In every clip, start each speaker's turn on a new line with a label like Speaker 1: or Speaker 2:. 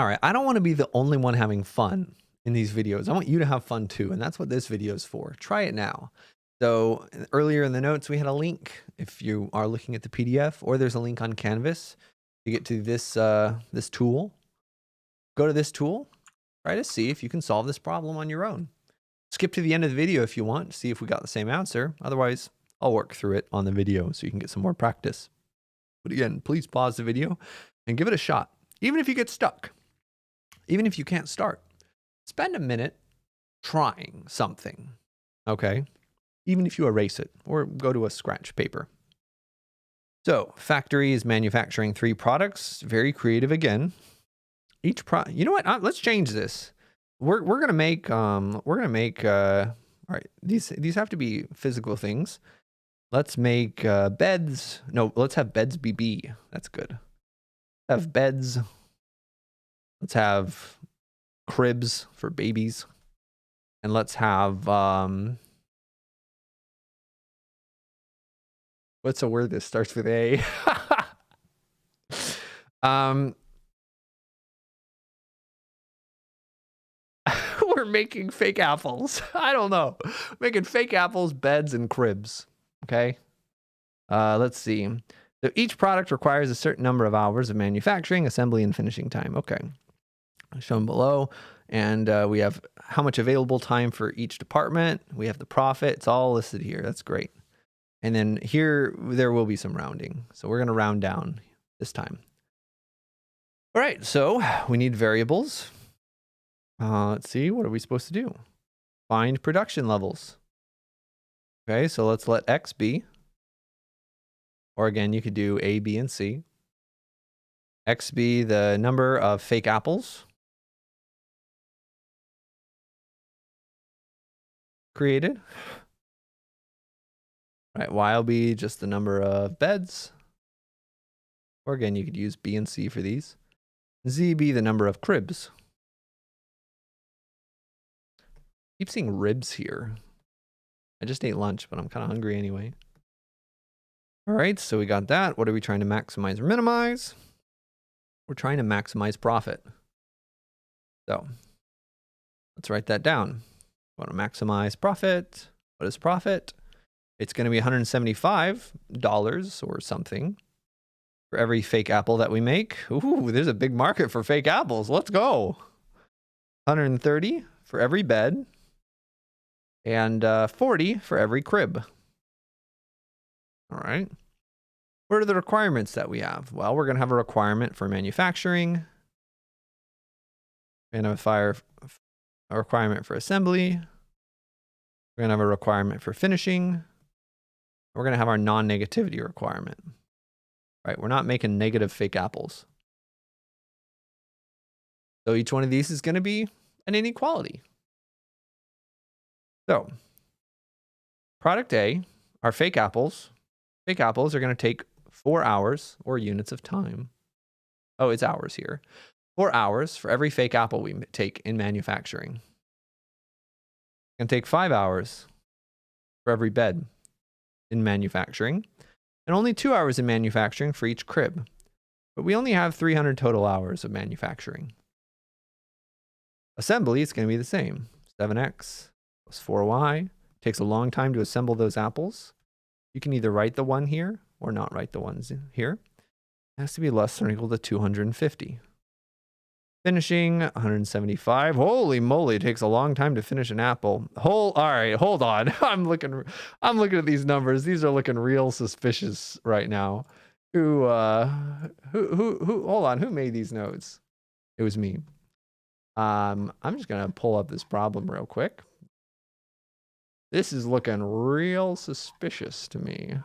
Speaker 1: All right, I don't want to be the only one having fun in these videos. I want you to have fun too, and that's what this video is for. Try it now. So earlier in the notes, we had a link if you are looking at the PDF, or there's a link on Canvas to get to this tool. Go to this tool, try to see if you can solve this problem on your own. Skip to the end of the video if you want, see if we got the same answer. Otherwise, I'll work through it on the video so you can get some more practice. But again, please pause the video and give it a shot. Even if you get stuck, even if you can't start, spend a minute trying something, okay? Even if you erase it or go to a scratch paper. So, factory is manufacturing 3 products. Very creative again. Each you know what? Let's change this. We're gonna make all right. These have to be physical things. Let's make beds. No, let's have beds BB. That's good. Have beds. Let's have cribs for babies, and let's have what's a word that starts with A? We're making fake apples. I don't know. Making fake apples, beds, and cribs. Okay. Let's see. So each product requires a certain number of hours of manufacturing, assembly, and finishing time. Okay. Shown below. And we have how much available time for each department. We have the profit. It's all listed here. That's great. And then here, there will be some rounding. So we're going to round down this time. All right. So we need variables. Let's see. What are we supposed to do? Find production levels. Okay. So let's let X be. Or again, you could do A, B, and C. X be the number of fake apples created. Right, Y will be just the number of beds. Or again, you could use B and C for these. Z be the number of cribs. Keep seeing ribs here. I just ate lunch, but I'm kind of hungry anyway. All right, so we got that. What are we trying to maximize or minimize? We're trying to maximize profit. So let's write that down. We want to maximize profit. What is profit? It's going to be $175 or something for every fake apple that we make. Ooh, there's a big market for fake apples. Let's go. 130 for every bed and 40 for every crib. All right. What are the requirements that we have? Well, we're going to have a requirement for manufacturing. We're going to have a requirement for assembly. We're going to have a requirement for finishing. We're going to have our non-negativity requirement. Right? We're not making negative fake apples. So each one of these is going to be an inequality. So product A, our fake apples. Fake apples are going to take 4 hours or units of time. Oh, it's hours here. 4 hours for every fake apple we take in manufacturing. It's going to take 5 hours for every bed in manufacturing, and only 2 hours in manufacturing for each crib. But we only have 300 total hours of manufacturing. Assembly is going to be the same. 7x plus 4y. Takes a long time to assemble those apples. You can either write the 1 here or not write the ones here. It has to be less than or equal to 250. Finishing 175. Holy moly, it takes a long time to finish an apple. All right, hold on. I'm looking at these numbers. These are looking real suspicious right now. Who hold on, who made these notes? It was me. I'm just gonna pull up this problem real quick. This is looking real suspicious to me.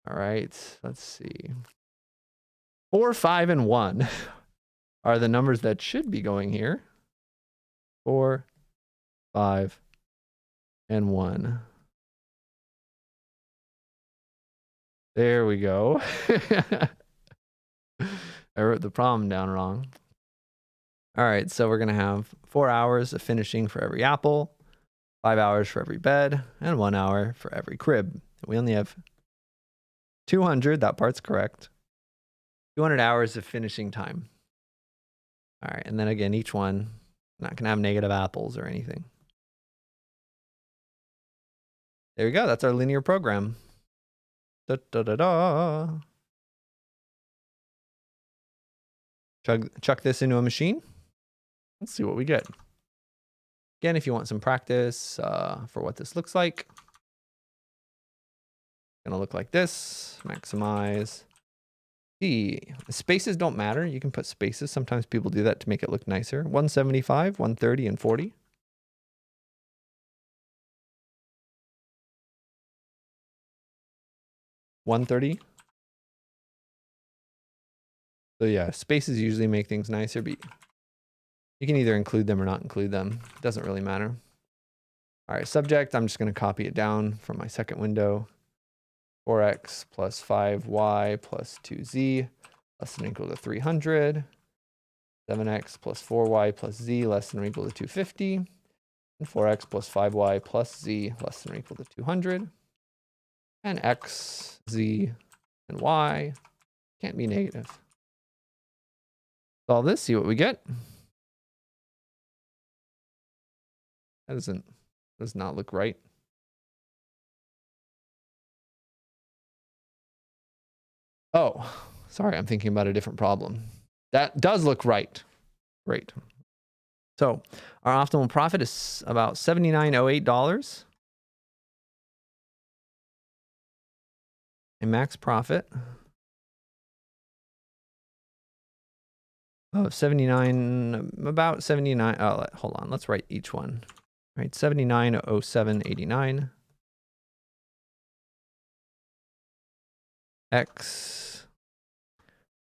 Speaker 1: All right, let's see. 4, 5, and 1 are the numbers that should be going here. 4, 5, and 1. There we go. I wrote the problem down wrong. All right, so we're going to have 4 hours of finishing for every apple, 5 hours for every bed, and 1 hour for every crib. We only have 200, that part's correct. 200 hours of finishing time. All right, and then again, each one, not gonna have negative apples or anything. There we go, that's our linear program. Da, da, da, da. Chuck this into a machine. Let's see what we get. Again, if you want some practice for what this looks like. Gonna look like this, maximize. The spaces don't matter. You can put spaces. Sometimes people do that to make it look nicer. 175, 130, and 40. $130. So yeah, spaces usually make things nicer, but you can either include them or not include them. It doesn't really matter. All right, subject, I'm just gonna copy it down from my second window. 4x plus 5y plus 2z less than or equal to 300. 7x plus 4y plus z less than or equal to 250. And 4x plus 5y plus z less than or equal to 200. And x, z, and y can't be negative. Solve this, see what we get. That does not look right. Oh, sorry, I'm thinking about a different problem. That does look right. Great. So our optimal profit is about $79.08. A max profit of 79, about 79. Oh, hold on, let's write each one. All right, 79.0789. X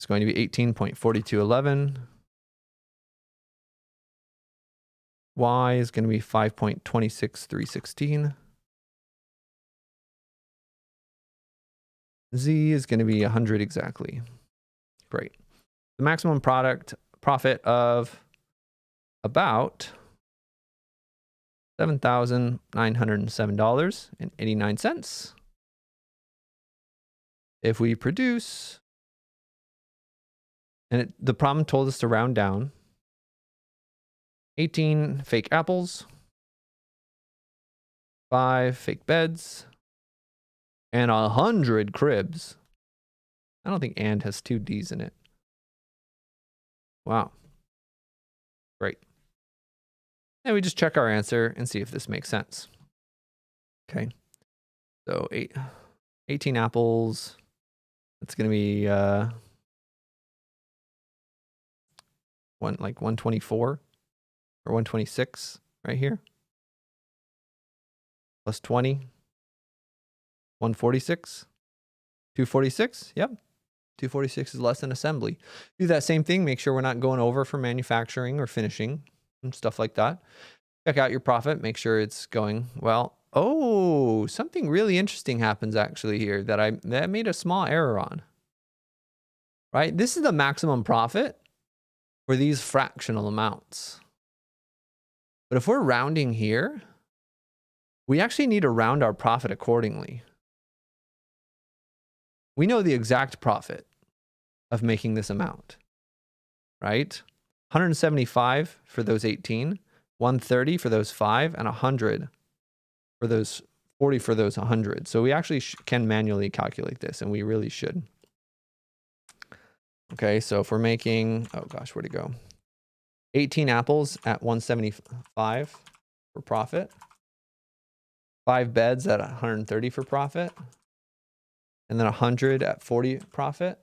Speaker 1: is going to be 18.4211. Y is going to be 5.26316. Z is going to be 100 exactly. Great. The maximum profit of about $7,907.89. If we produce, and the problem told us to round down, 18 fake apples, 5 fake beds, and 100 cribs. I don't think and has 2 D's in it. Wow. Great. And we just check our answer and see if this makes sense. Okay. So 18 apples. That's going to be like 124 or 126 right here. Plus 20. 146. 246. Yep. 246 is less than assembly. Do that same thing. Make sure we're not going over for manufacturing or finishing and stuff like that. Check out your profit. Make sure it's going well. Oh, something really interesting happens actually here that I made a small error on. Right? This is the maximum profit for these fractional amounts. But if we're rounding here, we actually need to round our profit accordingly. We know the exact profit of making this amount, right? 175 for those 18, 130 for those 5, and 100 for those 40 for those 100. So we actually can manually calculate this, and we really should. Okay, so if we're making, oh gosh, where'd it go? 18 apples at 175 for profit. 5 beds at 130 for profit. And then 100 at 40 profit.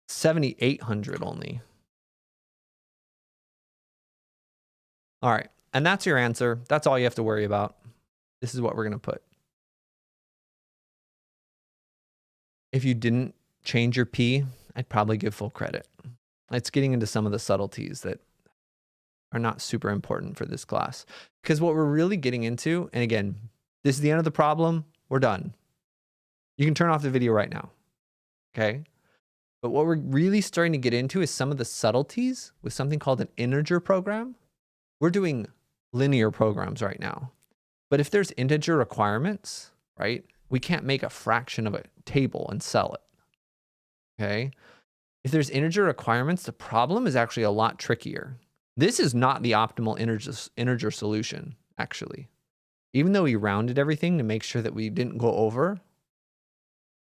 Speaker 1: 7,800 only. All right, and that's your answer. That's all you have to worry about. This is what we're going to put. If you didn't change your P, I'd probably give full credit. It's getting into some of the subtleties that are not super important for this class. Because what we're really getting into, and again, this is the end of the problem. We're done. You can turn off the video right now. Okay? But what we're really starting to get into is some of the subtleties with something called an integer program. We're doing linear programs right now. But if there's integer requirements, right, we can't make a fraction of a table and sell it. Okay? If there's integer requirements, the problem is actually a lot trickier. This is not the optimal integer solution, actually. Even though we rounded everything to make sure that we didn't go over,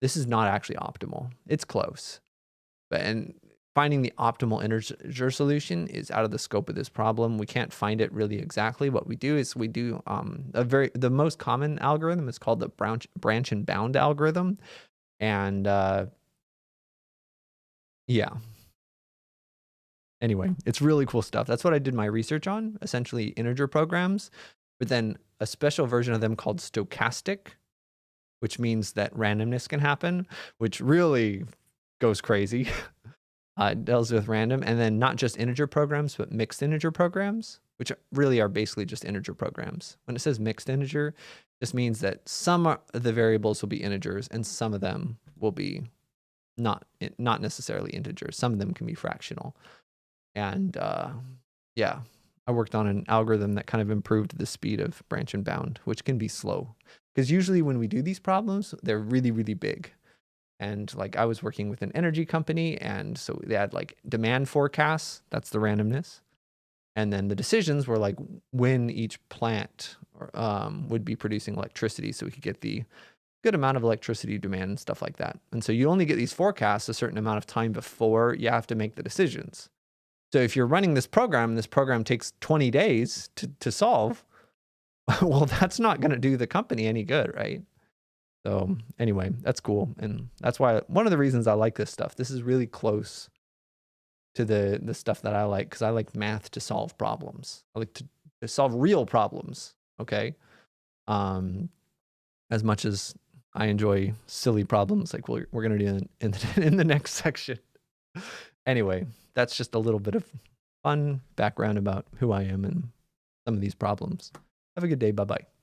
Speaker 1: this is not actually optimal. It's close. And finding the optimal integer solution is out of the scope of this problem. We can't find it really exactly. What we do is we do the most common algorithm is called the branch and bound algorithm. And yeah. Anyway, it's really cool stuff. That's what I did my research on, essentially integer programs, but then a special version of them called stochastic, which means that randomness can happen, which really goes crazy. It deals with random, and then not just integer programs, but mixed integer programs, which really are basically just integer programs. When it says mixed integer, this means that some of the variables will be integers and some of them will be not necessarily integers. Some of them can be fractional. And yeah, I worked on an algorithm that kind of improved the speed of branch and bound, which can be slow. Because usually when we do these problems, they're really, really big. And like I was working with an energy company, and so they had like demand forecasts, that's the randomness. And then the decisions were like when each plant would be producing electricity so we could get the good amount of electricity demand and stuff like that. And so you only get these forecasts a certain amount of time before you have to make the decisions. So if you're running this program and this program takes 20 days to solve, well, that's not going to do the company any good, right? So anyway, that's cool. And that's why one of the reasons I like this stuff, this is really close to the stuff that I like, because I like math to solve problems. I like to solve real problems, okay? As much as I enjoy silly problems like we're going to do in the next section. Anyway, that's just a little bit of fun background about who I am and some of these problems. Have a good day. Bye-bye.